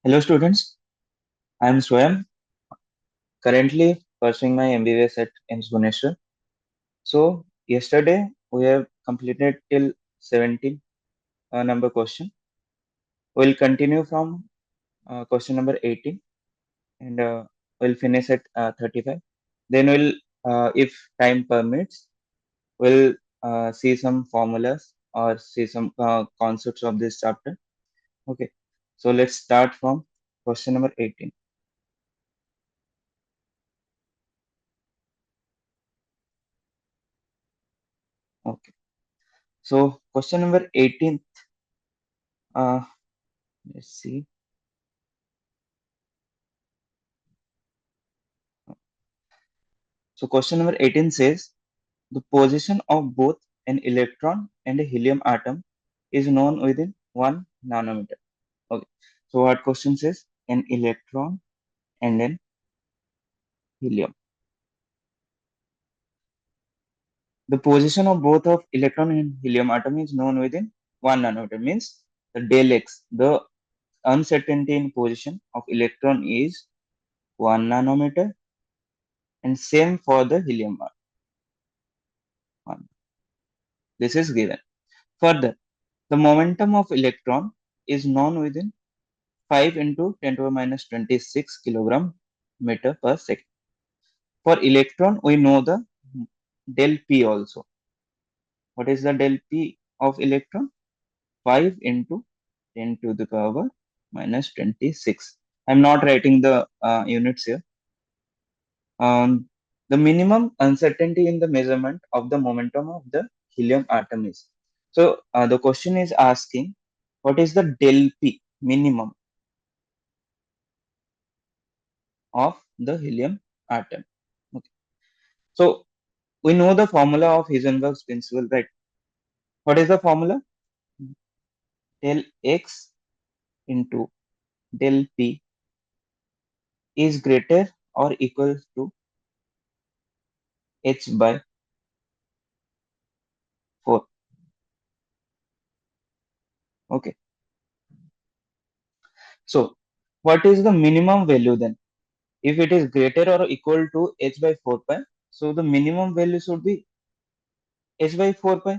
Hello students, I am Swayam, currently pursuing my MBBS at AIIMS Bhubaneswar. So yesterday we have completed till 17 number question. We'll continue from question number 18 and we'll finish at 35. Then if time permits, we'll see some formulas or see some concepts of this chapter. Okay, so let's start from question number 18. Okay, so question number 18. Uh, let's see. So question number 18 says the position of both an electron and a helium atom is known within 1 nanometer. Okay. So what question says an electron and an helium. The position of both of electron and helium atom is known within 1 nanometer means the del x, the uncertainty in position of electron is 1 nanometer and same for the helium atom. This is given. Further, the momentum of electron is known within 5 into 10 to the minus 26 kilogram meter per second. For electron, we know the del P also. What is the del P of electron? 5 into 10 to the power minus 26. I'm not writing the units here. The minimum uncertainty in the measurement of the momentum of the helium atom is. So the question is asking, what is the del P minimum of the helium atom? Okay. So we know the formula of Heisenberg's principle, right? What is the formula? Del x into del p is greater or equal to h by 4. Okay. So what is the minimum value then? If it is greater or equal to h by 4 pi, so the minimum value should be h by 4 pi.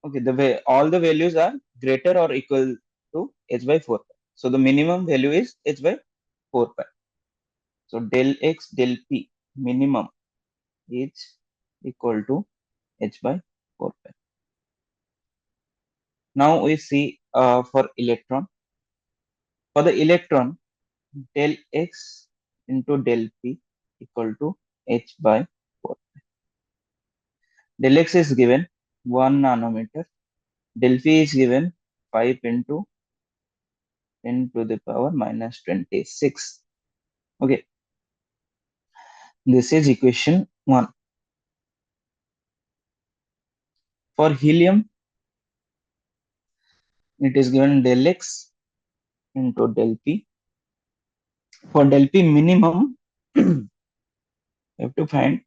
Okay, the way all the values are greater or equal to h by 4 pi. So the minimum value is h by 4 pi. So del x del p minimum is equal to h by 4 pi. Now we see for electron. For the electron, del x into del p equal to h by 4. Del x is given 1 nanometer. Del p is given 5 into 10 to the power minus 26. Okay, this is equation 1. For helium, it is given del x into del p. For del p minimum, you have to find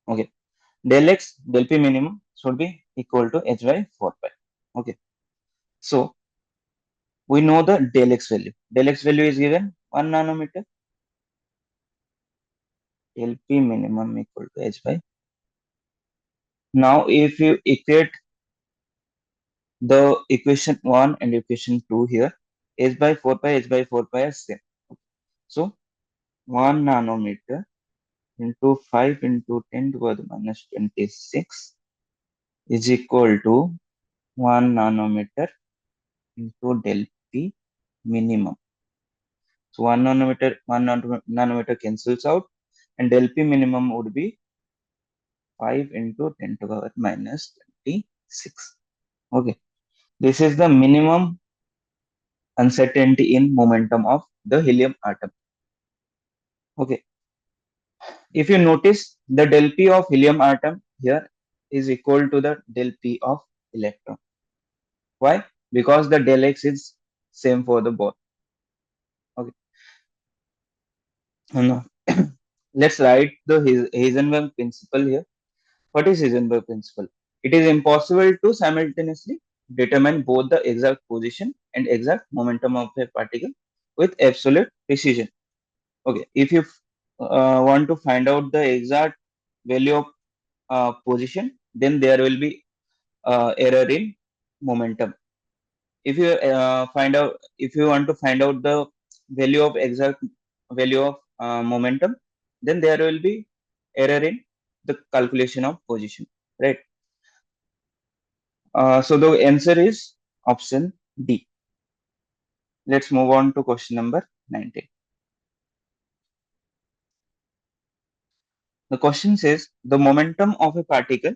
okay, del x del p minimum should be equal to h by 4 pi. Okay, so we know the del x value. Del x value is given 1 nanometer. Del p minimum equal to h by. Now, if you equate the equation 1 and equation 2 here, h by 4 pi, h by 4 pi is same. So 1 nanometer into 5 into 10 to the minus 26 is equal to 1 nanometer into del p minimum. So 1 nanometer cancels out, and del p minimum would be 5 into 10 to the power minus 26. Okay, this is the minimum uncertainty in momentum of the helium atom. Okay, if you notice, the del P of helium atom here is equal to the del P of electron. Why? Because the del X is same for the both. Okay, now let's write the Heisenberg principle here. What is Heisenberg principle? It is impossible to simultaneously determine both the exact position and exact momentum of a particle with absolute precision. Okay, if you want to find out the exact value of position, then there will be error in momentum. If you if you want to find out the value of exact value of momentum, then there will be error in the calculation of position, right? So the answer is option D. Let's move on to question number 19. The question says the momentum of a particle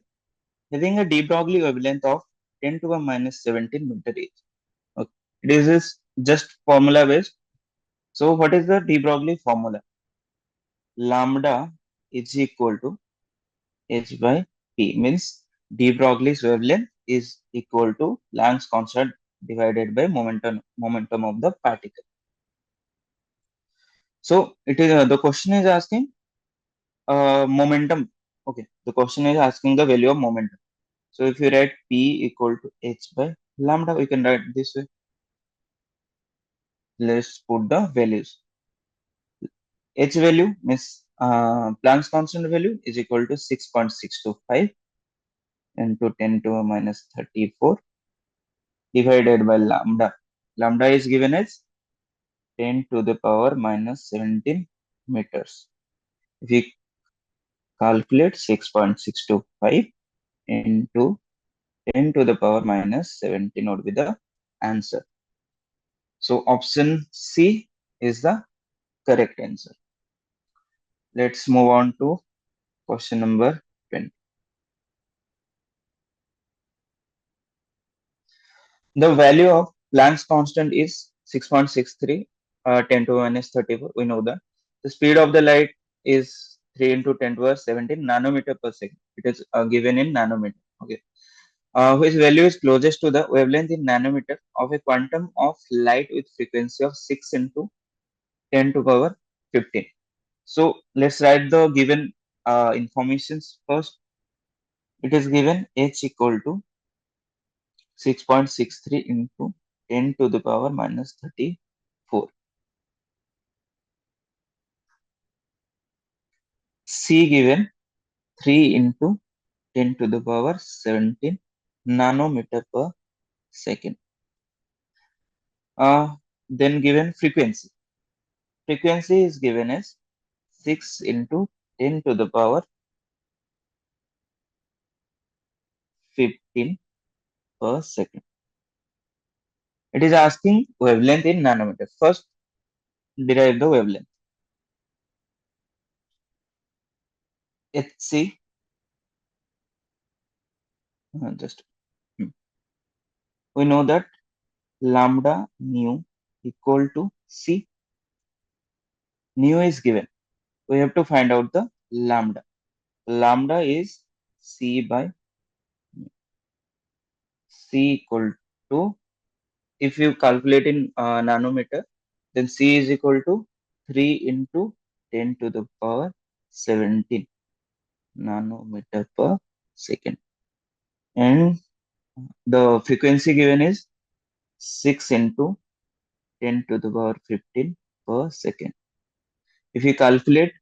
having a de Broglie wavelength of 10 to the minus 17 meter is. Okay. This is just formula based. So what is the de Broglie formula? Lambda is equal to h by p, means de Broglie's wavelength is equal to Planck's constant divided by momentum of the particle. So it is the question is asking momentum. Okay, the question is asking the value of momentum. So if you write p equal to h by lambda, we can write this way. Let's put the values. H value means Planck's constant value is equal to 6.625 into 10 to the minus 34 divided by lambda. Lambda is given as 10 to the power minus 17 meters. If we calculate 6.625 into 10 to the power minus 17 would be the answer. So option C is the correct answer. Let's move on to question number 20. The value of Planck's constant is 6.63, 10 to the minus 34. We know that. The speed of the light is 3 into 10 to the 17 nanometer per second. It is given in nanometer. Okay. Which value is closest to the wavelength in nanometer of a quantum of light with frequency of 6 into 10 to the power 15. So let's write the given informations first. It is given h equal to 6.63 into 10 to the power minus 34. C given 3 into 10 to the power 17 nanometer per second. Then given frequency. Frequency is given as 6 into 10 to the power 15 per second. It is asking wavelength in nanometer. First, derive the wavelength. HC, just we know that lambda nu equal to C. Nu is given. We have to find out the lambda. Lambda is C by C equal to, if you calculate in nanometer, then C is equal to 3 into 10 to the power 17 nanometer per second. And the frequency given is 6 into 10 to the power 15 per second. If you calculate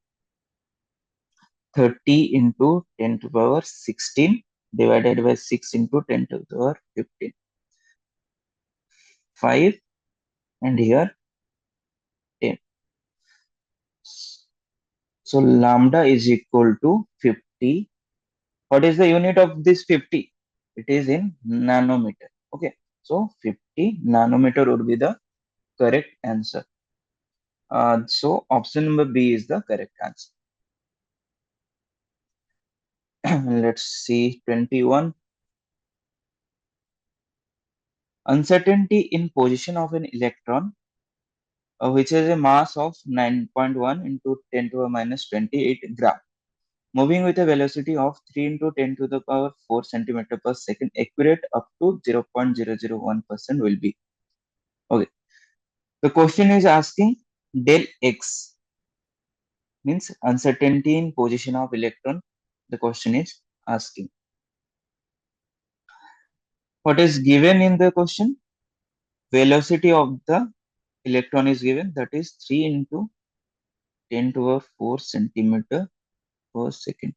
30 into 10 to the power 16 divided by 6 into 10 to the power 15. 5 and here 10. So lambda is equal to 50. What is the unit of this 50? It is in nanometer. Okay. So 50 nanometer would be the correct answer. So option number B is the correct answer. Let's see 21. Uncertainty in position of an electron, which has a mass of 9.1 into 10 to the minus 28 gram, moving with a velocity of 3 into 10 to the power 4 centimeter per second, accurate up to 0.001% will be. Okay. The question is asking del x, means uncertainty in position of electron. The question is asking. What is given in the question? Velocity of the electron is given, that is 3 into 10 to the 4 centimeter per second.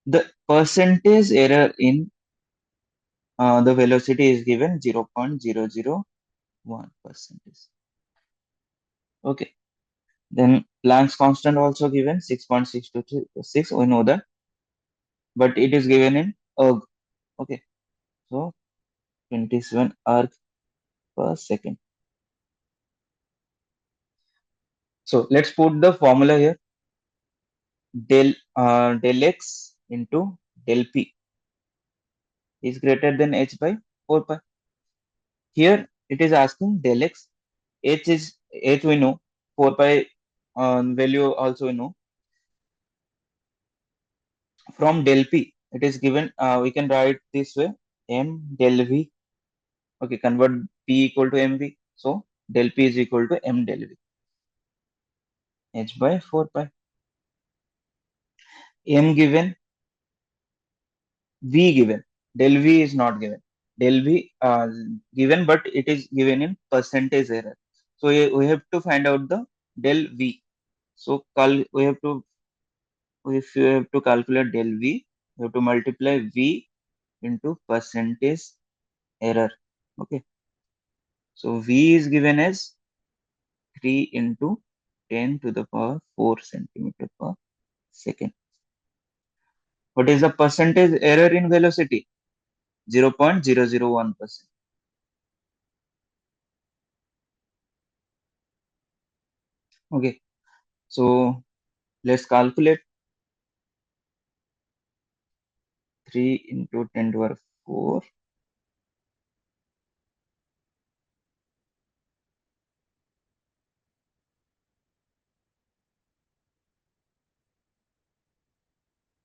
The percentage error in the velocity is given 0.001 percentage. Okay. Then Planck's constant also given 6.626. We know that, but it is given in erg. Okay. So 27 erg per second. So let's put the formula here. Del x into del p is greater than h by 4 pi. Here it is asking del x. H we know, 4 pi value also we know. From del p, it is given, we can write this way, m del v. Okay, convert p equal to mv. So del p is equal to m del v. H by 4 pi. M given, v given. Del v is not given. Del v given, but it is given in percentage error. So we have to find out the del v. So if you have to calculate del v, you have to multiply v into percentage error. Okay. So v is given as 3 into 10 to the power 4 centimeter per second. What is the percentage error in velocity? 0.001%. Okay. So let's calculate 3 into 10 to the power 4.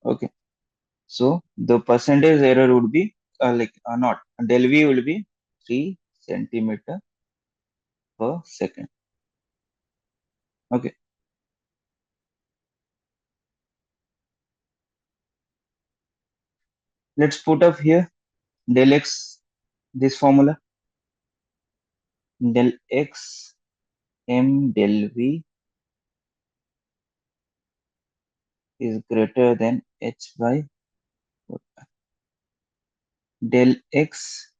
Okay. So the percentage error would be not del v will be 3 centimeter per second. Okay. Let's put up here del x, this formula, del x m del v is greater than h by del x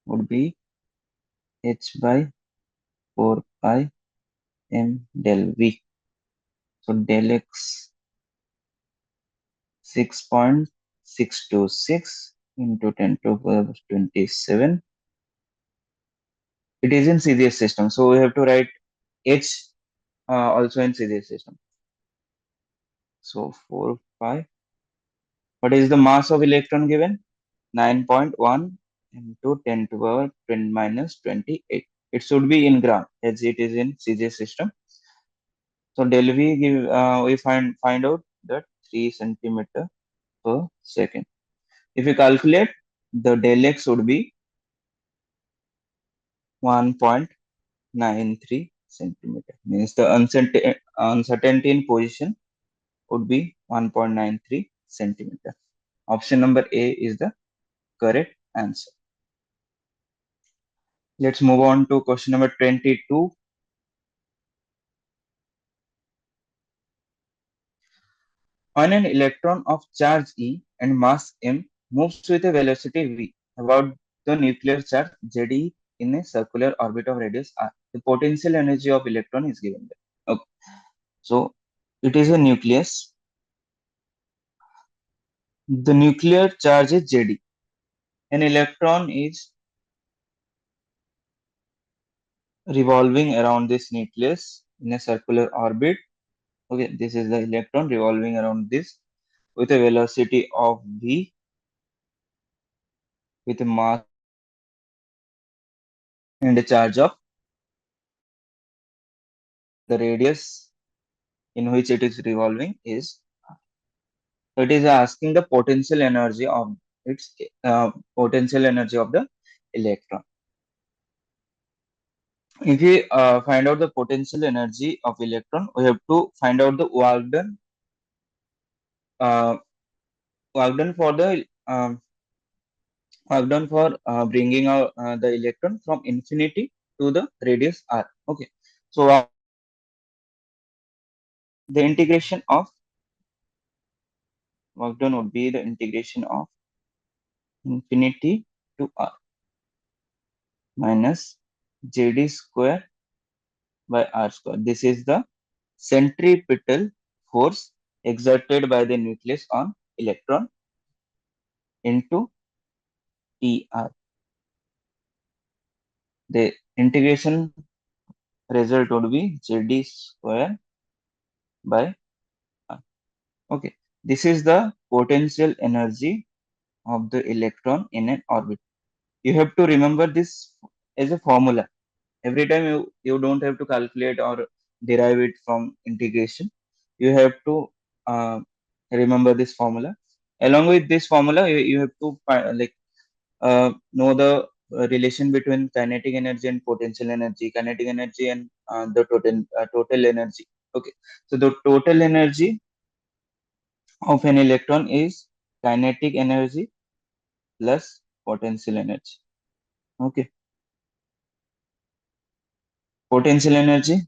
would be h by 4 pi m del v. So del x 6.626 into 10 to the power 27. It is in CGS system, so we have to write h also in CGS system. So 4 pi. What is the mass of electron given? 9.1 into 10 to the power 10 minus 28. It should be in gram as it is in CGS system. So del V we find out that 3 centimeter per second. If you calculate, the del x would be 1.93 centimeter. Means the uncertainty in position would be 1.93 centimeter. Option number A is the correct answer. Let's move on to question number 22. When an electron of charge E and mass m moves with a velocity v about the nuclear charge Ze in a circular orbit of radius r, the potential energy of electron is given there. Okay. So it is a nucleus. The nuclear charge is Jd. An electron is revolving around this nucleus in a circular orbit. Okay, this is the electron revolving around this with a velocity of v, with a mass and a charge of the radius in which it is revolving is. So it is asking the potential energy of its potential energy of the electron. If we find out the potential energy of electron, we have to find out the work done for the work done for bringing out the electron from infinity to the radius r. Okay, so the integration of work done would be the integration of infinity to r minus jd square by r square. This is the centripetal force exerted by the nucleus on electron into ER. The integration result would be JD square by R. Okay, this is the potential energy of the electron in an orbit. You have to remember this as a formula. Every time you don't have to calculate or derive it from integration. You have to uh, remember this formula. Along with this formula, you have to know the relation between kinetic energy and potential energy, kinetic energy and the total energy. Okay, so the total energy of an electron is kinetic energy plus potential energy. Okay, potential energy,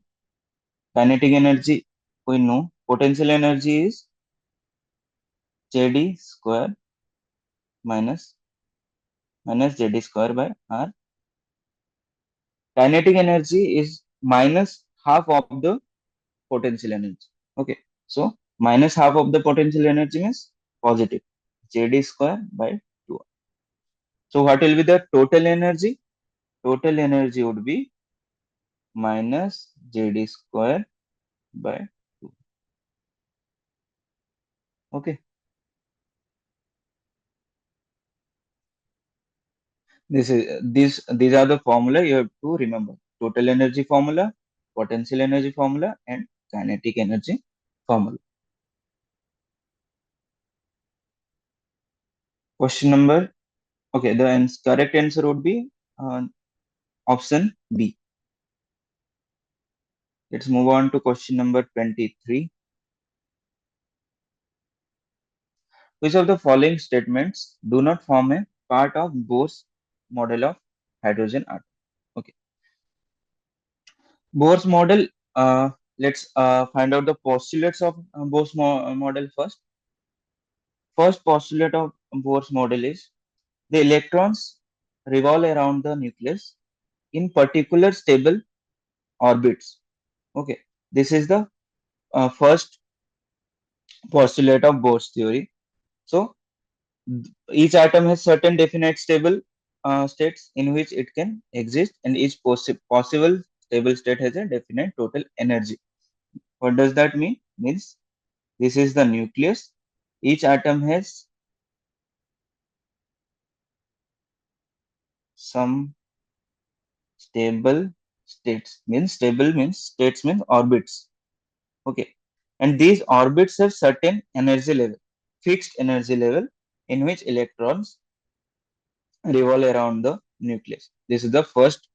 kinetic energy, we know potential energy is JD square minus JD square by R. Kinetic energy is minus half of the potential energy. Okay, so minus half of the potential energy means positive, JD square by 2. So what will be the total energy? Total energy would be minus JD square by 2. Okay, these are the formula you have to remember. Total energy formula, potential energy formula, and kinetic energy formula. Question number. Okay, the correct answer would be option B. Let's move on to question number 23. Which of the following statements do not form a part of Bohr's model of hydrogen atom? Okay, Bohr's model. Let's find out the postulates of Bohr's model first. First postulate of Bohr's model is the electrons revolve around the nucleus in particular stable orbits. Okay, this is the first postulate of Bohr's theory. So each atom has certain definite stable states in which it can exist, and each possible stable state has a definite total energy. What does that mean? Means this is the nucleus. Each atom has some stable states. Means stable means states means orbits. Okay, and these orbits have certain energy level, fixed energy level in which electrons revolve around the nucleus. This is the first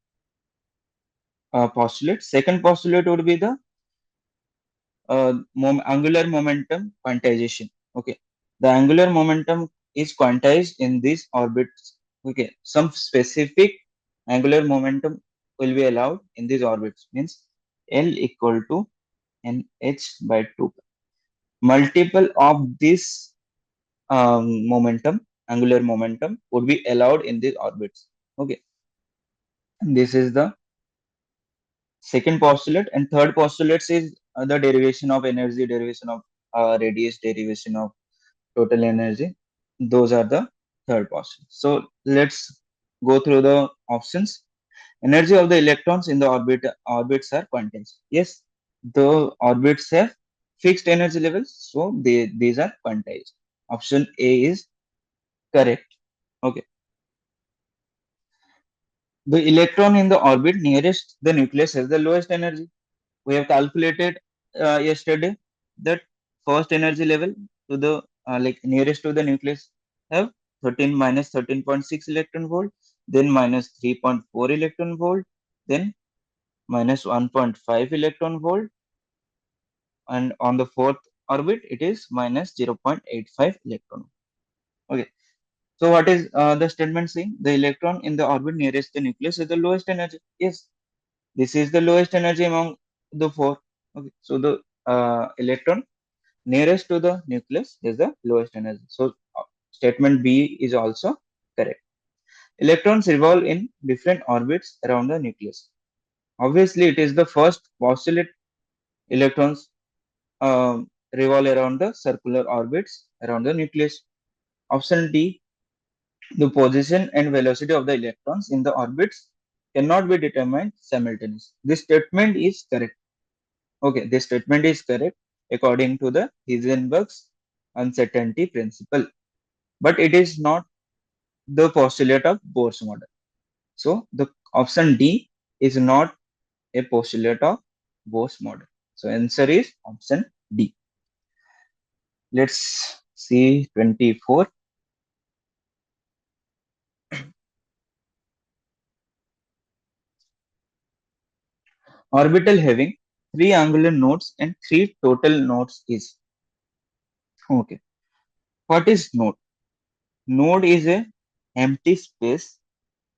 postulate. Second postulate would be the angular momentum quantization. Okay, the angular momentum is quantized in these orbits. Okay, some specific angular momentum will be allowed in these orbits. Means L equal to NH by 2. Multiple of this angular momentum, would be allowed in these orbits. Okay, this is the second postulate, and third postulate is the derivation of energy, derivation of radius, derivation of total energy. Those are the third postulate. So let's go through the options. Energy of the electrons in the orbits are quantized. Yes, the orbits have fixed energy levels, so these are quantized. Option A is correct. Okay, the electron in the orbit nearest the nucleus has the lowest energy. We have calculated yesterday that first energy level to the nearest to the nucleus have 13 minus 13.6 electron volt, then minus 3.4 electron volt, then minus 1.5 electron volt, and on the fourth orbit it is minus 0.85 electron. Okay, So what is the statement saying? The electron in the orbit nearest the nucleus is the lowest energy. Yes, this is the lowest energy among the four. Okay, so the electron nearest to the nucleus is the lowest energy. So statement B is also correct. Electrons revolve in different orbits around the nucleus. Obviously, it is the first postulate electrons revolve around the circular orbits around the nucleus. Option D, the position and velocity of the electrons in the orbits cannot be determined simultaneously. This statement is correct. Okay, this statement is correct according to the Heisenberg's uncertainty principle, but it is not the postulate of Bohr's model. So the option D is not a postulate of Bohr's model. So answer is option D. Let's see 24. Orbital having three angular nodes and three total nodes is. Okay. What is node? Node is a empty space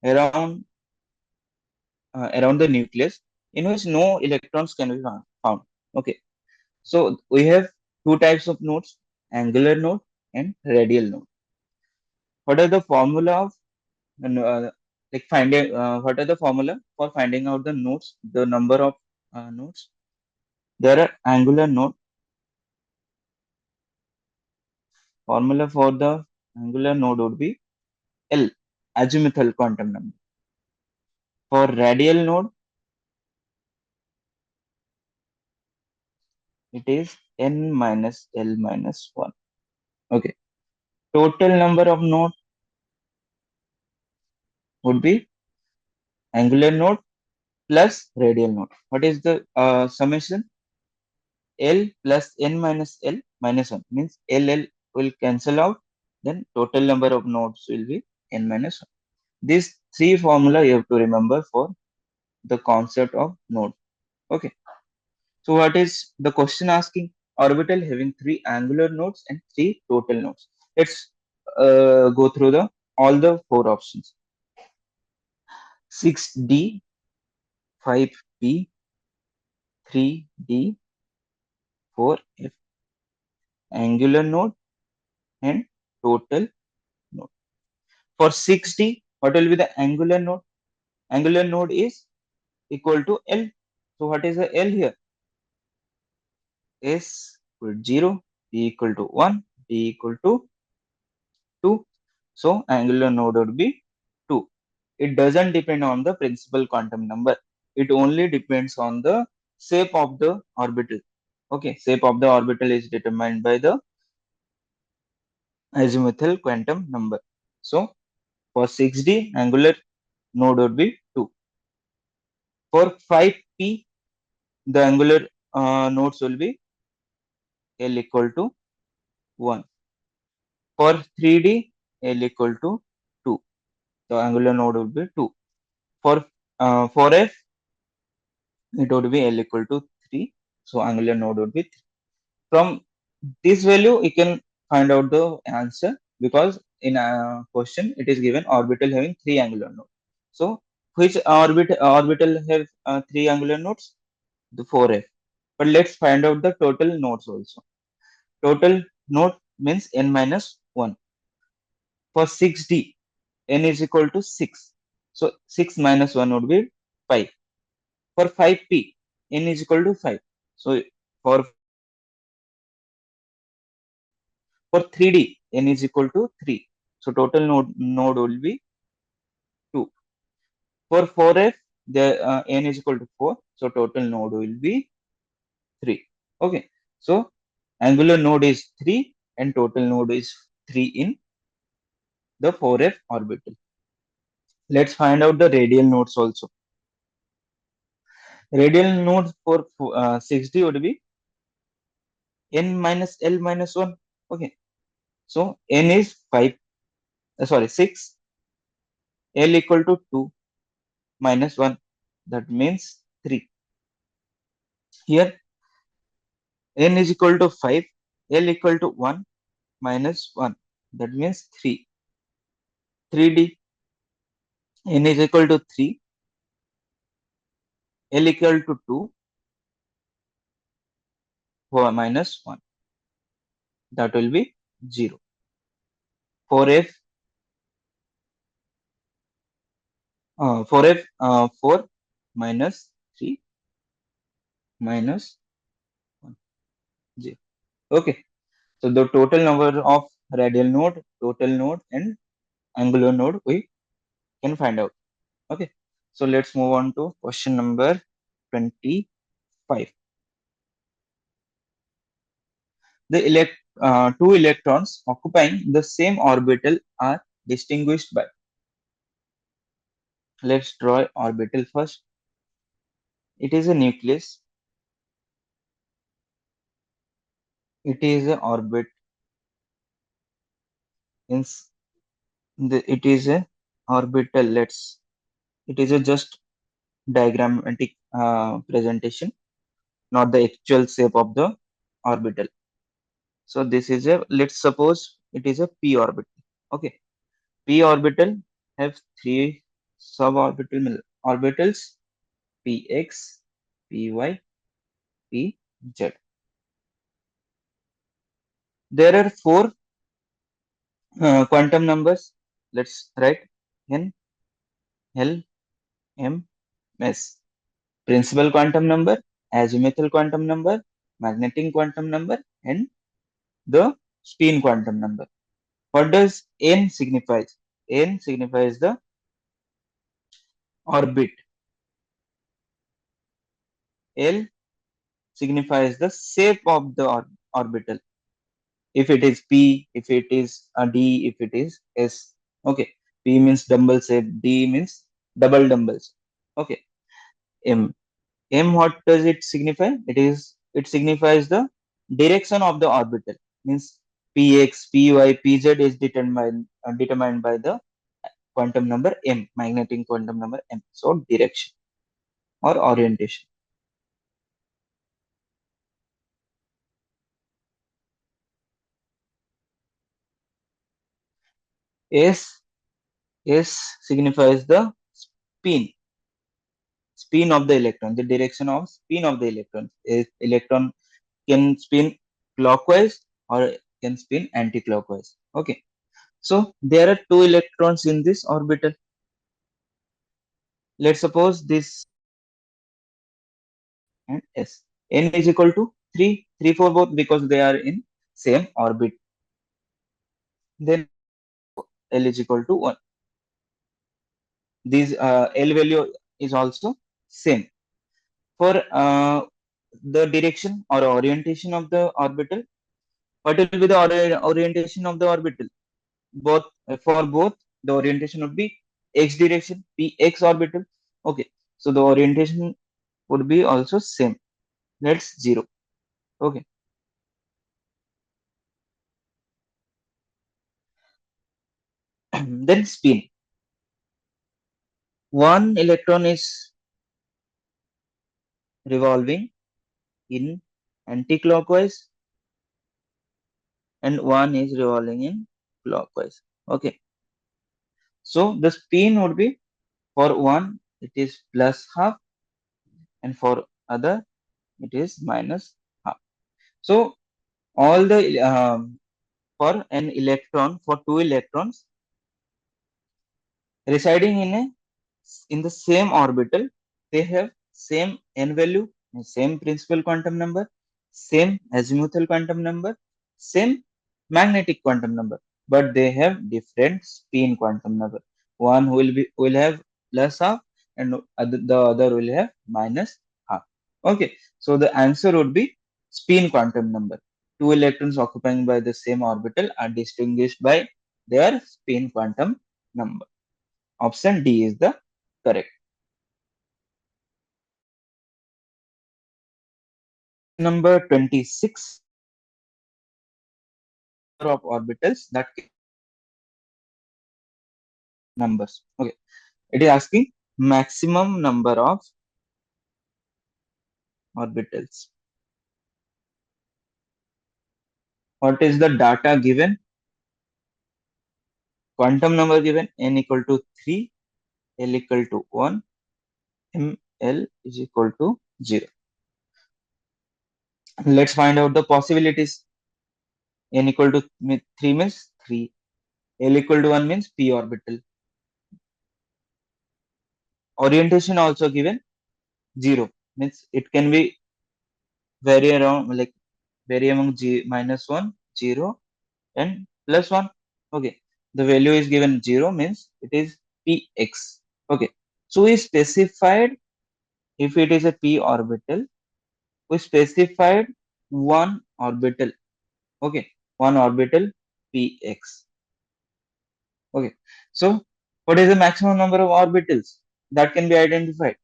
around around the nucleus in which no electrons can be found. Okay. So we have two types of nodes, angular node and radial node. What are the formula of like finding what are the formula for finding out the nodes, the number of nodes? There are angular node. Formula for the angular node would be L, azimuthal quantum number. For radial node, it is n minus L minus 1. Okay. Total number of node would be angular node plus radial node. What is the summation? L plus n minus L minus 1 means L will cancel out. Then total number of nodes will be n minus 1. These three formula you have to remember for the concept of node. Okay. So what is the question asking? Orbital having three angular nodes and three total nodes. Let's go through the all the four options. 6D, 5P, 3D, 4F. Angular node and total node. For 6D, what will be the angular node? Angular node is equal to L. So what is the L here? S equal to 0, P equal to 1, D equal to 2. So angular node would be 2. It doesn't depend on the principal quantum number. It only depends on the shape of the orbital. Okay, shape of the orbital is determined by the azimuthal quantum number. So for 6D, angular node would be 2. For 5P, the angular nodes will be L equal to 1. For 3D, L equal to 2. The angular node would be 2. For 4F, it would be L equal to 3. So angular node would be 3. From this value, you can find out the answer because in a question, it is given orbital having three angular nodes. So which orbital have three angular nodes? The 4F. But let's find out the total nodes also. Total node means n minus 1. For 6D, n is equal to 6. So 6 minus 1 would be 5. For 5P, n is equal to 5. So for 3D, n is equal to 3. So total node will be 2. For 4F, the n is equal to 4. So total node will be 3. Okay. So angular node is 3 and total node is 3 in the 4F orbital. Let's find out the radial nodes also. Radial nodes for 6D would be n minus L minus 1. Okay. So n is 5, sorry, 6. L equal to 2 minus 1. That means 3. Here n is equal to 5. L equal to 1 minus 1. That means 3. 3D. N is equal to 3, L equal to 2, 4 minus 1. That will be 0. 4F, 4F, 4 minus 3 minus 1, 0. Okay. So the total number of radial node, total node, and angular node we can find out. Okay. So let's move on to question number 25. The two electrons occupying the same orbital are distinguished by. Let's draw orbital first. It is a nucleus. It is a orbit. It is a orbital. It is a just diagrammatic presentation, not the actual shape of the orbital. So this is a, let's suppose it is a p orbital. Okay, p orbital have three suborbital orbitals: px, py, pz. There are four quantum numbers. Let's write n, l, m, s. Principal quantum number, azimuthal quantum number, magnetic quantum number, and the spin quantum number. What does n signifies? N signifies the orbit. L signifies the shape of the orbital. If it is P, if it is a D, if it is S. Okay. P means dumbbell shape, D means double dumbbells. Okay. M. M, what does it signify? It signifies the direction of the orbital. Means Px, Py, Pz is determined by the quantum number M, magnetic quantum number M. So direction or orientation. S S signifies the spin, spin of the electron, the direction of spin of the electron. Electron can spin clockwise or can spin anti-clockwise. Okay. So there are two electrons in this orbital. Let's suppose this and S. N is equal to 3, 3 for both because they are in same orbit. Then L is equal to 1. This L value is also same. For the direction or orientation of the orbital, what will be the orientation of the orbital? Both for both the orientation would be x direction, px orbital. Okay, so the orientation would be also same. That's 0. Okay. Then spin. One electron is revolving in anti-clockwise and one is revolving in clockwise. Okay. So the spin would be, for one it is plus half and for other it is minus half. So all the for an electron, for two electrons residing in the same orbital, they have same n value, same principal quantum number, same azimuthal quantum number, same magnetic quantum number, but they have different spin quantum number. One will have plus half and the other will have minus half. Okay, so the answer would be spin quantum number. Two electrons occupying by the same orbital are distinguished by their spin quantum number. Option D is the correct. Number 26, of orbitals that numbers. Okay. It is asking maximum number of orbitals. What is the data given? Quantum number given n equal to 3, L equal to 1, M L is equal to 0. Let's find out the possibilities. N equal to 3 means 3. L equal to 1 means p orbital. Orientation also given 0 means it can be vary around like vary among minus 1, 0 and plus 1. Okay. The value is given 0 means it is px. Okay. So we specified if it is a p orbital, we specified one orbital. Okay. One orbital px. Okay. So what is the maximum number of orbitals that can be identified?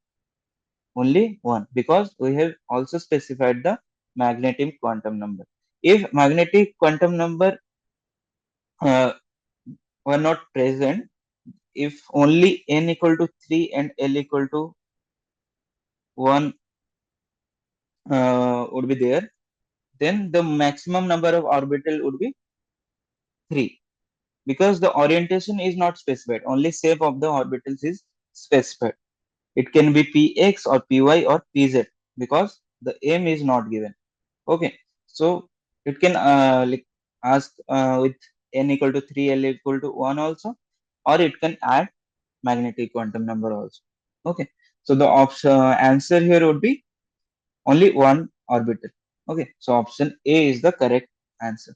Only one, because we have also specified the magnetic quantum number. If magnetic quantum number uh, were not present, if only n equal to 3 and L equal to 1 would be there, then the maximum number of orbital would be 3, because the orientation is not specified, only shape of the orbitals is specified. It can be px or py or pz, because the m is not given. Okay. So it can like ask with n equal to 3, L equal to 1 also, or it can add magnetic quantum number also. Okay. So the option answer here would be only one orbital. Okay. So option A is the correct answer.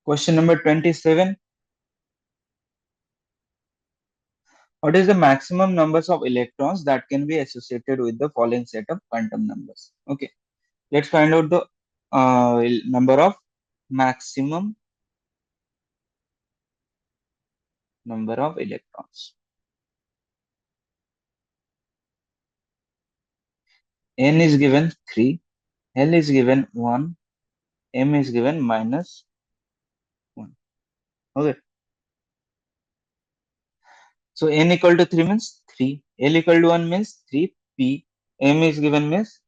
Question number 27. What is the maximum numbers of electrons that can be associated with the following set of quantum numbers? Okay. Let's find out the number of maximum number of electrons. N is given 3, L is given 1, M is given minus 1. Okay. So N equal to 3 means 3, L equal to 1 means 3p, M is given means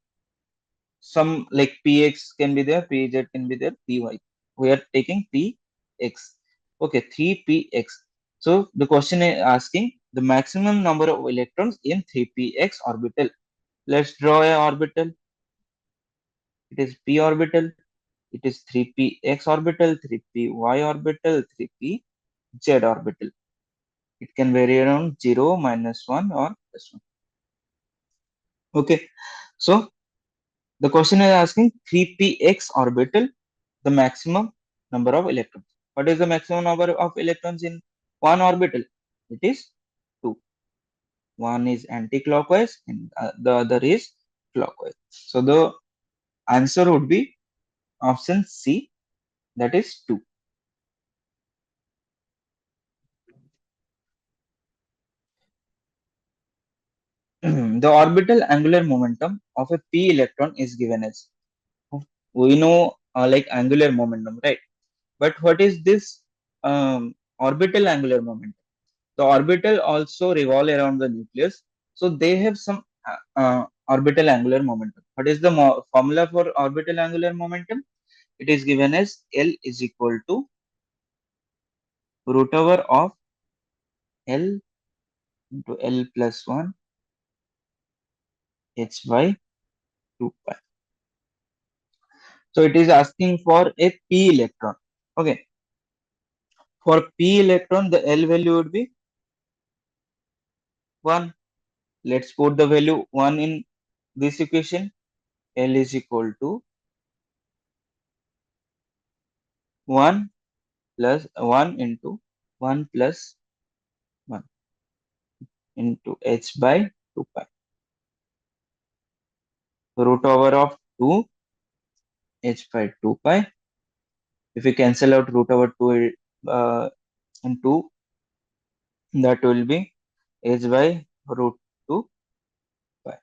some like px can be there, pz can be there, py. We are taking px. Okay, 3px. So the question is asking the maximum number of electrons in 3px orbital. Let's draw a orbital. It is p orbital. It is 3px orbital, 3py orbital, 3pz orbital. It can vary around 0, minus 1 or plus 1. Okay. So the question is asking 3px orbital, the maximum number of electrons. What is the maximum number of electrons in one orbital? It is 2. One is anti-clockwise and the other is clockwise. So the answer would be option C, that is 2. The orbital angular momentum of a p electron is given as, we know like angular momentum, right? But what is this orbital angular momentum? The orbital also revolve around the nucleus, so they have some orbital angular momentum. What is the formula for orbital angular momentum? It is given as L is equal to root over of L into L plus 1 h by 2 pi. So it is asking for a p electron. Okay. For p electron, the L value would be 1. Let's put the value 1 in this equation. L is equal to 1 plus 1 into 1 plus 1 into h by 2 pi. Root over of 2 h by 2 pi. If we cancel out root over 2 and 2, that will be h by root 2 pi.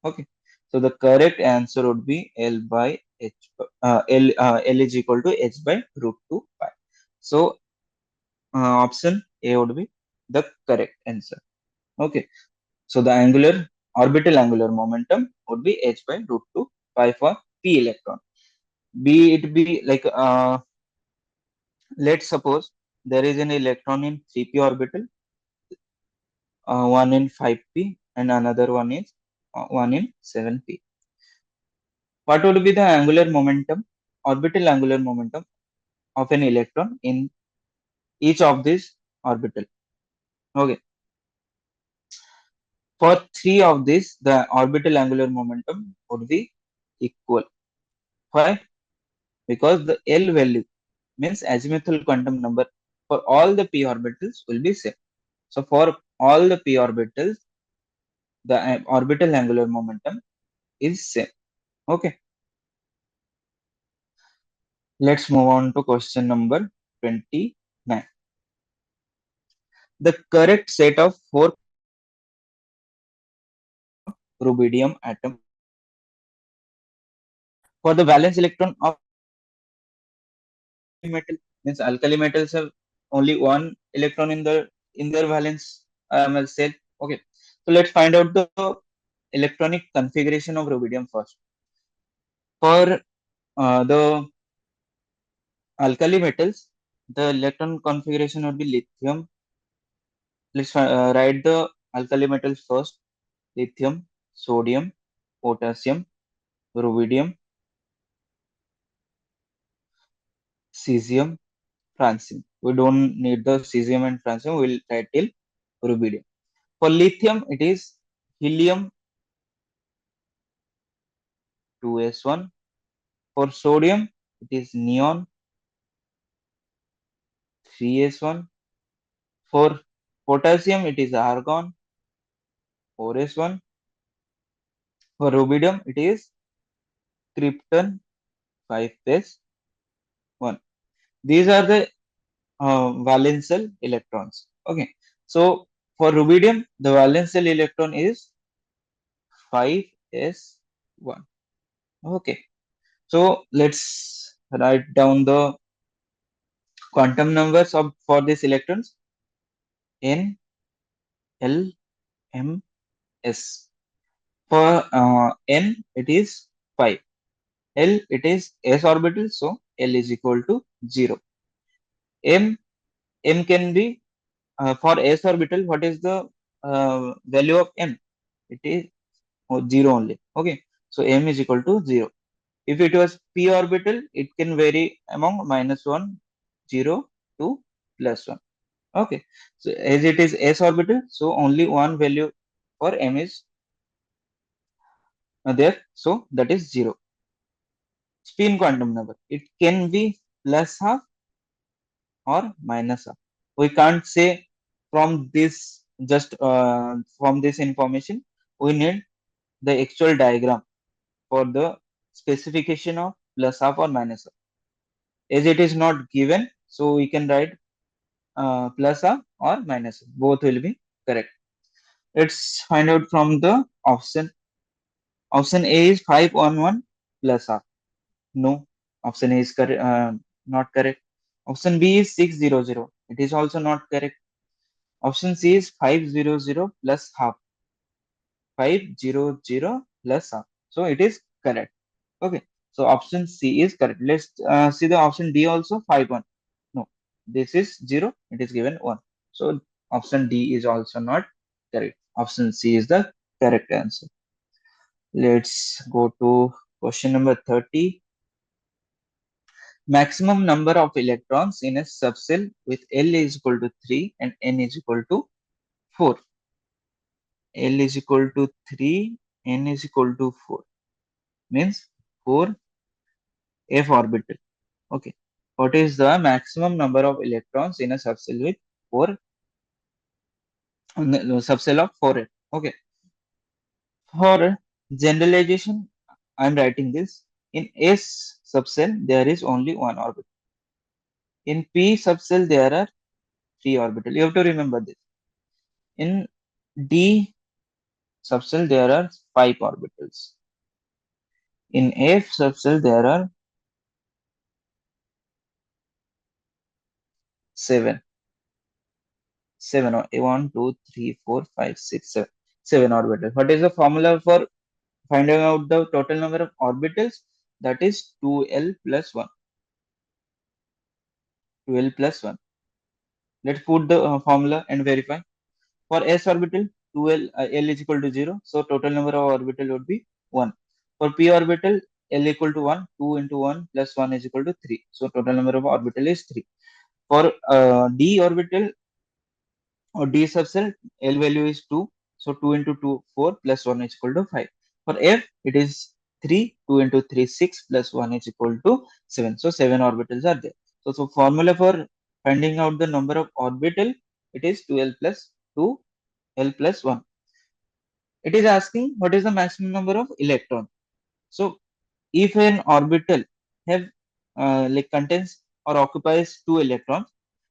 Okay. So the correct answer would be L by h. L is equal to h by root 2 pi. So option A would be the correct answer. Okay. So the orbital angular momentum would be h by root 2 pi for p electron. Be it be like let's suppose there is an electron in 3p orbital, one in 5p, and another one is one in 7p. What would be the angular momentum, orbital angular momentum of an electron in each of these orbital? Okay, for three of these, the orbital angular momentum would be equal. Why? Because the L value means azimuthal quantum number for all the p orbitals will be same. So for all the p orbitals, the orbital angular momentum is same. Okay, let's move on to question number 29. The correct set of four rubidium atom for the valence electron of metal, means alkali metals have only one electron in their valence cell. Okay, so let's find out the electronic configuration of rubidium first. For the alkali metals, the electron configuration would be lithium. Let's write the alkali metals first: lithium, sodium, potassium, rubidium, cesium, francium. We don't need the cesium and francium. We'll write till rubidium. For lithium, it is helium 2s1. For sodium, it is neon 3s1. For potassium, it is argon 4s1. For rubidium, it is krypton 5s1. These are the valence electrons. Okay. So for rubidium, the valence electron is 5s1. Okay. So let's write down the quantum numbers of for these electrons: N, L, M, S. For N, it is 5. L, it is s orbital, so L is equal to 0. M, M can be for s orbital. What is the value of M? It is 0 only. Okay, so M is equal to 0. If it was p orbital, it can vary among -1, 0 to +1. Okay, so as it is s orbital, so only one value for M is there, so that is 0. Spin quantum number, it can be plus half or minus half. We can't say from this, just from this information. We need the actual diagram for the specification of plus half or minus half. As it is not given, so we can write plus half or minus half. Both will be correct. Let's find out from the option. Option A is 511 plus half. No, option A is not correct. Option B is 600. It is also not correct. Option C is 500 plus half. 500 plus half. So it is correct. Okay. So option C is correct. Let's see the option D also, 51. No, this is 0. It is given 1. So option D is also not correct. Option C is the correct answer. Let's go to question number 30. Maximum number of electrons in a subcell with L is equal to 3 and N is equal to 4. L is equal to 3, N is equal to 4. Means 4 f orbital. Okay. What is the maximum number of electrons in a subcell with 4, subcell of 4f? Okay. For generalization, I am writing this. In S subcell, there is only one orbital. In P subcell, there are 3 orbital. You have to remember this. In D subcell, there are 5 orbitals. In F subcell, there are 7. 7. 1, 2, 3, 4, 5, 6, 7. 7 orbitals. What is the formula for finding out the total number of orbitals? that is 2l plus 1. 2l plus 1. Let's put the formula and verify. For s orbital, 2l l is equal to 0, so total number of orbital would be 1. For p orbital, l equal to 1, 2 into 1 plus 1 is equal to 3, so total number of orbital is 3. For d orbital or d subcell, l value is 2, so 2 into 2 4 plus 1 is equal to 5. For f, it is 3, 2 into 3 6 plus 1 is equal to 7, so 7 orbitals are there. So formula for finding out the number of orbital, it is 2l plus 2 l plus 1. It is asking what is the maximum number of electrons. So if an orbital have like contains or occupies 2 electrons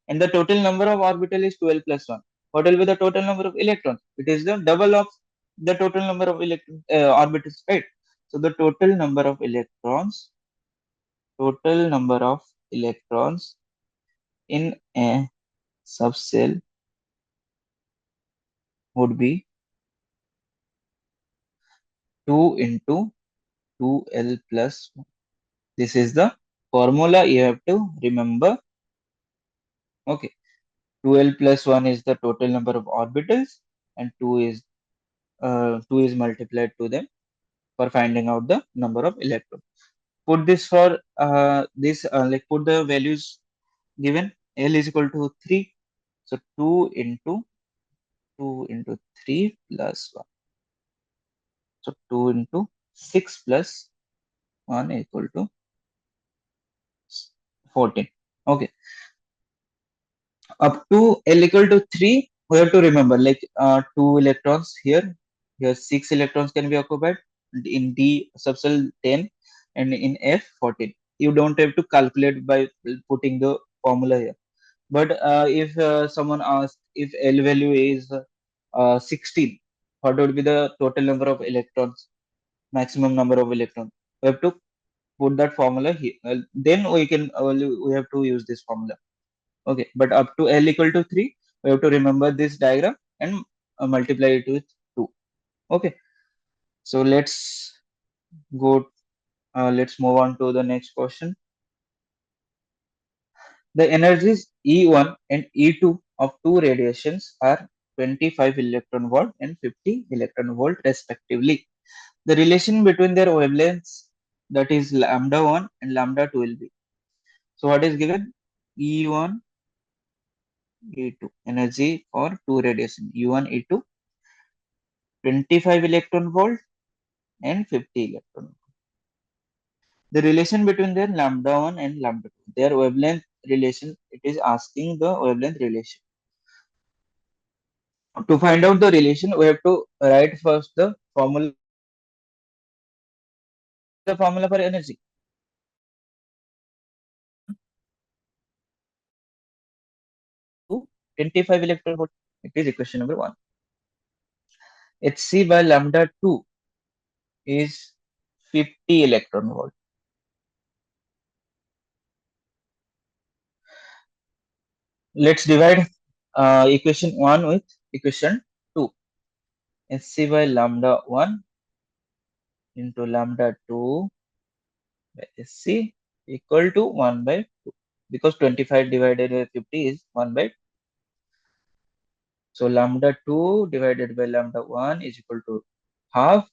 and the total number of orbital is 12 plus 1, what will be the total number of electrons? It is the double of the total number of orbitals, right? So the total number of electrons in a subcell would be 2 into 2l plus 1. This is the formula you have to remember. Okay. 2l plus 1 is the total number of orbitals and 2 is multiplied to them for finding out the number of electrons. Put this for like put the values given. L is equal to 3, so 2 into 3 plus 1, so 2 into 6 plus 1 equal to 14. Okay, up to L equal to 3, we have to remember like 2 electrons here. Here 6 electrons can be occupied. In D subcell 10 and in F 14. You don't have to calculate by putting the formula here. But if someone asks if L value is 16, what would be the total number of electrons, maximum number of electrons? We have to put that formula here. Then we have to use this formula. Okay, but up to L equal to 3, we have to remember this diagram and multiply it with 2. Okay, so go, let's move on to the next question. The energies E1 and E2 of two radiations are 25 electron volt and 50 electron volt respectively. The relation between their wavelengths, that is lambda 1 and lambda 2 will be. So what is given? E1, E2, energy for two radiation, E1, E2, 25 electron volt and 50 electron volt. The relation between their lambda 1 and lambda 2, their wavelength relation, it is asking the wavelength relation. To find out the relation, we have to write first the formula. The formula for energy. To 25 electron volt. It is equation number 1. Hc by lambda 2 is 50 electron volt. Let's divide equation 1 with equation 2. Hc by lambda 1 into lambda 2 by Hc equal to 1 by 2. Because 25 divided by 50 is 1 by 2. So lambda 2 divided by lambda 1 is equal to half.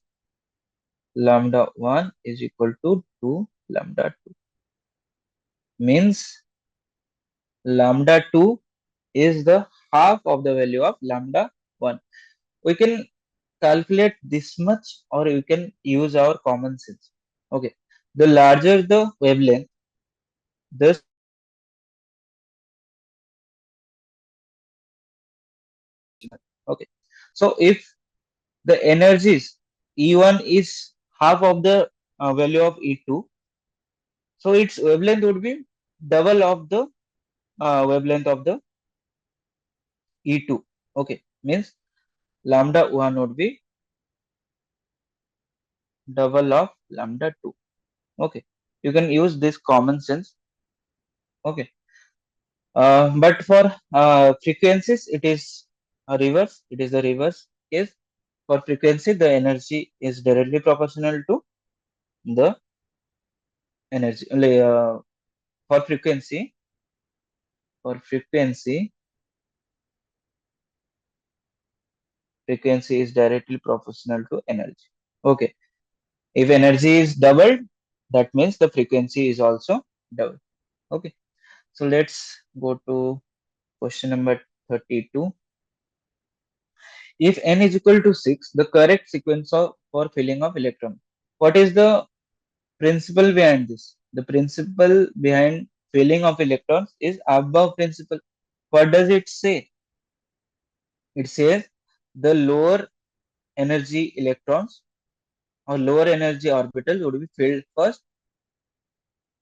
Lambda 1 is equal to 2 lambda 2. Means lambda 2 is the half of the value of lambda 1. We can calculate this much or we can use our common sense. Okay. The larger the wavelength, the okay. So if the energies E1 is half of the value of E2, so its wavelength would be double of the wavelength of the E2. Okay. Means lambda 1 would be double of lambda 2. Okay, you can use this common sense. Okay, but for frequencies it is a reverse, it is the reverse case. For frequency the energy is directly proportional to the energy. For frequency, for frequency, frequency is directly proportional to energy. Okay. If energy is doubled, that means the frequency is also doubled. Okay. So let's go to question number 32. If n is equal to 6, the correct sequence for filling of electron. What is the principle behind this? The principle behind filling of electrons is above principle. What does it say? It says the lower energy electrons or lower energy orbitals would be filled first,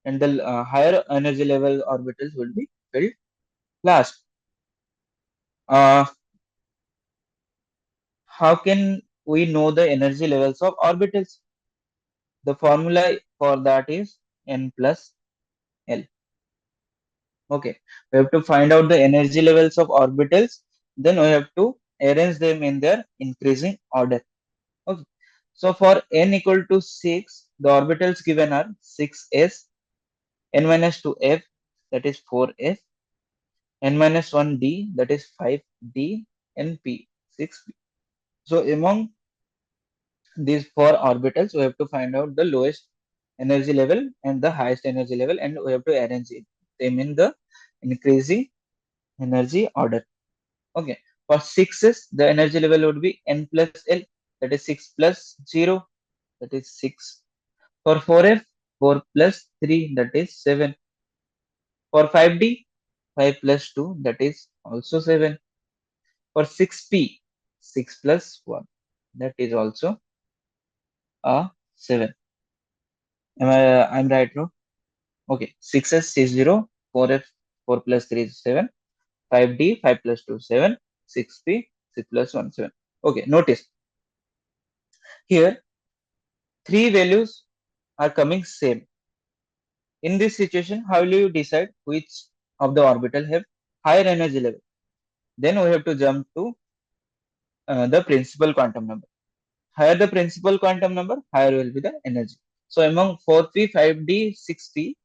and the higher energy level orbitals will be filled last. Uh, how can we know the energy levels of orbitals? The formula for that is n plus L. Okay, we have to find out the energy levels of orbitals. Then we have to arrange them in their increasing order. Okay, so for n equal to 6, the orbitals given are 6s, n minus 2f, that is 4f, n minus 1d, that is 5d, and p, 6p. So among these four orbitals, we have to find out the lowest energy level and the highest energy level, and we have to arrange them in the increasing energy order. Okay, for 6s, the energy level would be n plus L, that is 6 plus 0, that is 6. For 4f, 4 plus 3, that is 7. For 5d, 5 plus 2, that is also 7. For 6p, 6 plus 1, that is also a 7. I'm right, no? Okay, 6s is 0, 4f, 4 plus 3 is 7, 5d, 5 plus 2, 7, 6p, 6 plus 1, 7. Okay, notice here three values are coming same. In this situation, how will you decide which of the orbital have higher energy level? Then we have to jump to the principal quantum number. Higher the principal quantum number, higher will be the energy. So among 4p, 5d, 6p,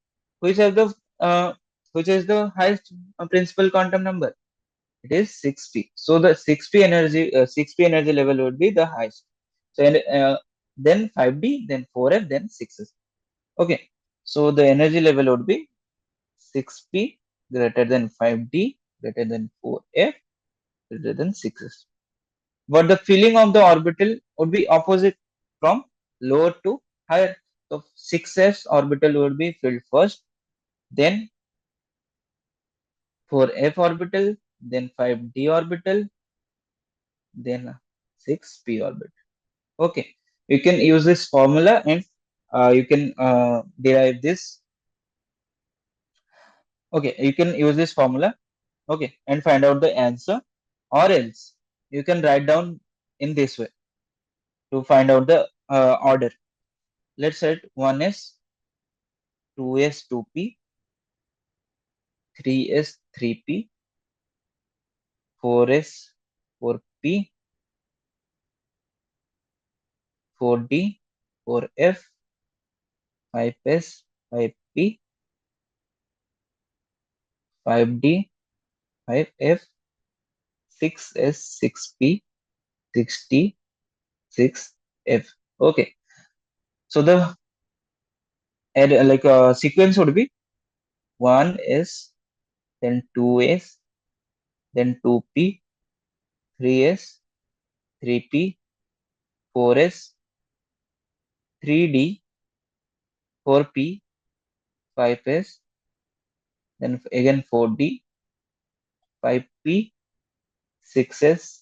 which are the uh, which is the highest principal quantum number? It is 6p. So the 6p energy level would be the highest. So then 5d, then 4f, then 6s. Okay. So the energy level would be 6p greater than 5d greater than 4f greater than 6s. But the filling of the orbital would be opposite from lower to higher. So 6s orbital would be filled first, then 4f orbital, then 5d orbital, then 6p orbital. Okay, you can use this formula and you can derive this. Okay, you can use this formula. Okay, and find out the answer, or else you can write down in this way to find out the order. Let's set 1s, 2s, 2p, 3s, 3p, 4s, 4p, 4d, 4f, 5s, 5p, 5d, 5f, 6s, 6p, 6d, 6f. Okay, so the sequence would be 1s, then 2s, then 2p, 3s, 3p, 4s, 3d, 4p, 5s, then again 4d, 5p, 6s,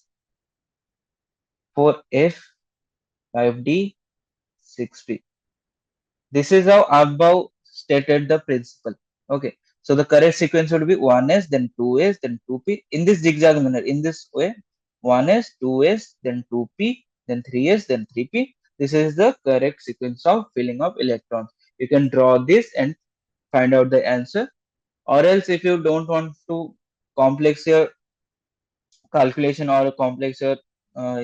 4f, 5d, 6p. This is how above stated the principle. Okay, so the correct sequence would be 1s, then 2s, then 2p in this zigzag manner. In this way, 1s, 2s, then 2p, then 3s, then 3p. This is the correct sequence of filling of electrons. You can draw this and find out the answer. Or else, if you don't want to complex your calculation or complex your uh,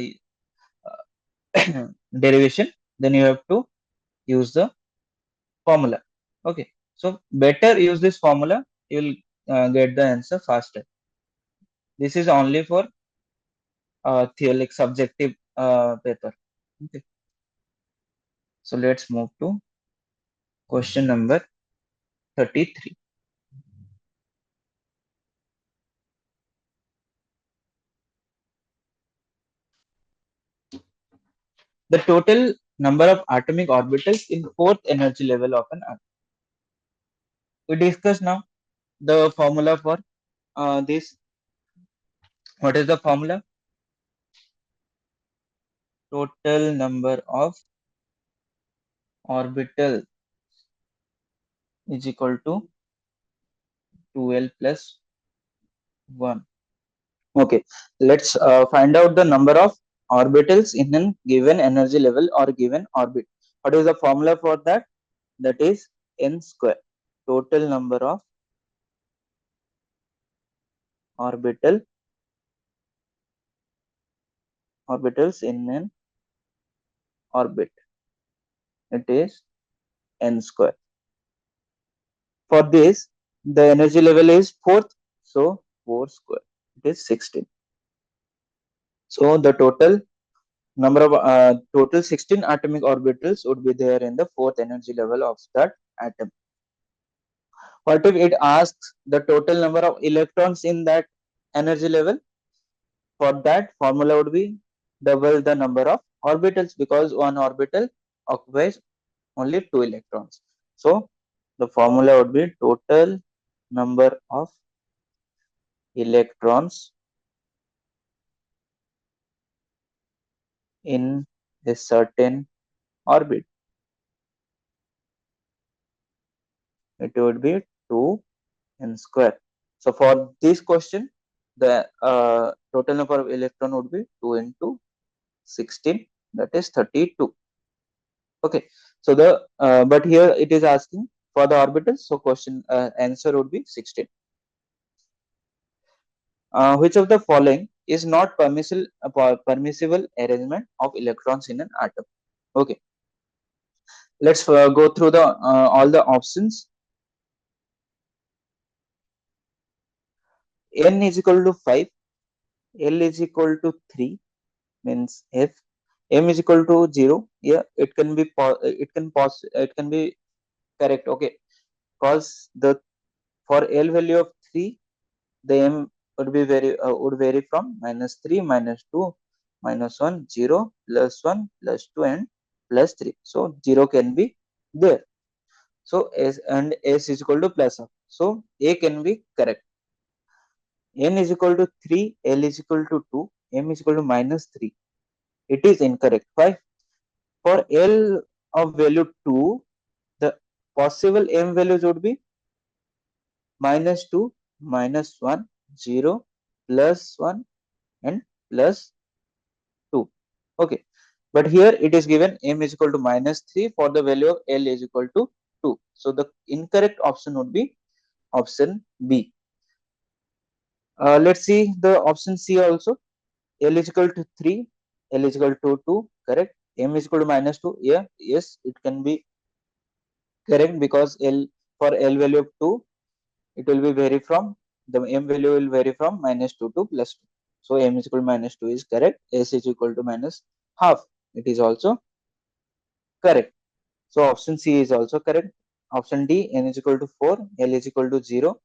derivation, then you have to use the formula. Okay, so better use this formula, you will get the answer faster. This is only for like subjective paper. Okay, so let's move to question number 33. The total number of atomic orbitals in fourth energy level of an atom. We discussed now the formula for this. What is the formula? Total number of orbital is equal to 2L plus 1. Okay, let's find out the number of orbitals in a given energy level or given orbit. What is the formula for that? That is n square. Total number of orbitals in an orbit. It is n square. For this, the energy level is fourth, so 4 square. It is 16. So the total 16 atomic orbitals would be there in the fourth energy level of that atom. What if it asks the total number of electrons in that energy level? For that, formula would be double the number of orbitals, because one orbital occupies only 2 electrons. So the formula would be total number of electrons in a certain orbit. It would be 2n square. So for this question, the total number of electron would be 2 into 16, that is 32. Okay, so the but here it is asking for the orbitals, so question answer would be 16. Which of the following is not permissible arrangement of electrons in an atom? Okay, let's go through the all the options. N is equal to 5, L is equal to 3, means F. M is equal to 0. Yeah, it can be it can be correct. Okay, because the for L value of 3, the M would vary from -3, -2, -1, 0, +1, +2, and +3. So 0 can be there. So S is equal to plus of. So A can be correct. N is equal to 3, L is equal to 2, M is equal to -3. It is incorrect. Why? For L of value 2, the possible M values would be -2, -1, 0, +1, and +2. Okay. But here it is given M is equal to -3 for the value of L is equal to 2. So the incorrect option would be option B. Let's see the option C also. L is equal to 3, L is equal to 2, correct. M is equal to -2. Yeah, yes, it can be correct, because for L value of 2, it will be vary from the M value will vary from -2 to +2. So M is equal to -2 is correct. S is equal to minus half. It is also correct. So option C is also correct. Option D, N is equal to 4, L is equal to 0,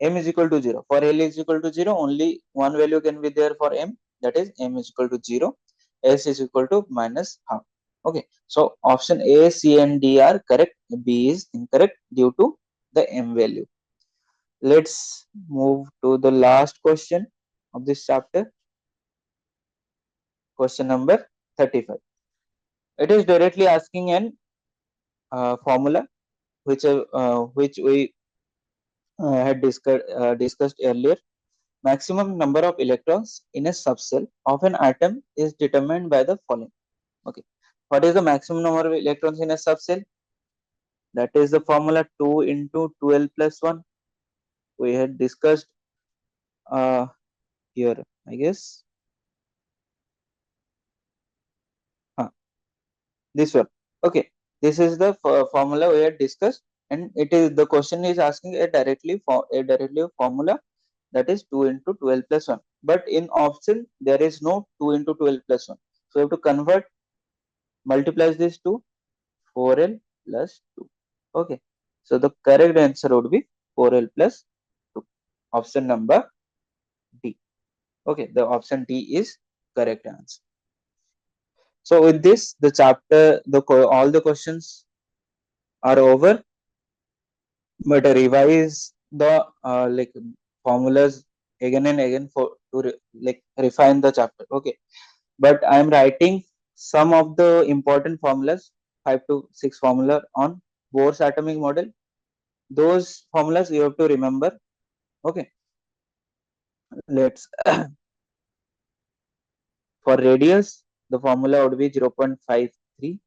M is equal to 0. For L is equal to 0, only one value can be there for M, that is M is equal to 0, S is equal to minus half. Okay, so option A, C, and D are correct. B is incorrect due to the M value. Let's move to the last question of this chapter. Question number 35. It is directly asking an formula which we had discussed earlier. Maximum number of electrons in a subcell of an atom is determined by the following. Okay, what is the maximum number of electrons in a subcell? That is the formula 2 into 12 plus 1. We had discussed uh, here, I guess. This one. Okay, this is the formula we had discussed. and it is the question is asking a directly formula, that is 2 into 12 plus 1. But in option there is no 2 into 12 plus 1. So you have to convert, multiply this to 4l plus 2. Okay. So the correct answer would be 4l plus 2. Option number D. Okay. The option D is correct answer. So with this, the chapter, all the questions are over, but revise the formulas again and again for to refine the chapter. Okay, but I am writing some of the important formulas, 5 to 6 formula on Bohr's atomic model. Those formulas you have to remember. Okay, let's for radius the formula would be 0.53.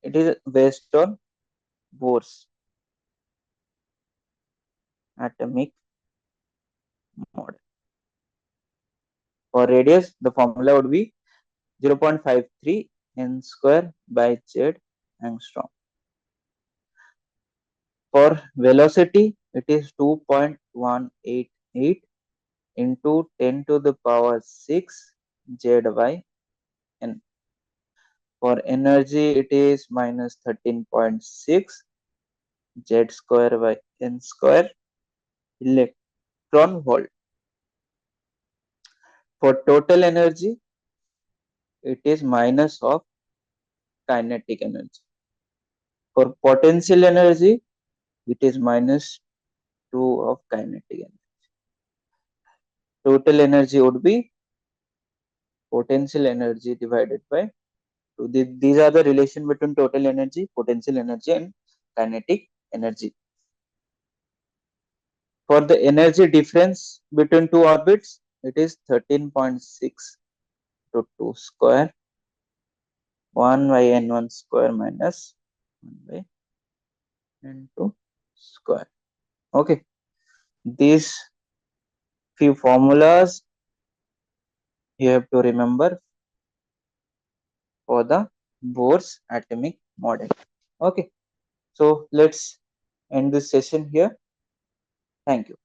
It is based on Bohr's atomic model. For radius the formula would be 0.53 n square by z angstrom. For velocity, it is 2.188 into 10 to the power 6 z by n. For energy, it is minus 13.6 z square by n square electron volt. For total energy, it is minus of kinetic energy. For potential energy, it is minus 2 of kinetic energy. Total energy would be potential energy divided by 2. These are the relation between total energy, potential energy, and kinetic energy. For the energy difference between two orbits, it is 13.6 to 2 square, 1 by n1 square minus 1 by n2 square. Okay, these few formulas you have to remember for the Bohr's atomic model. Okay, so let's end this session here. Thank you.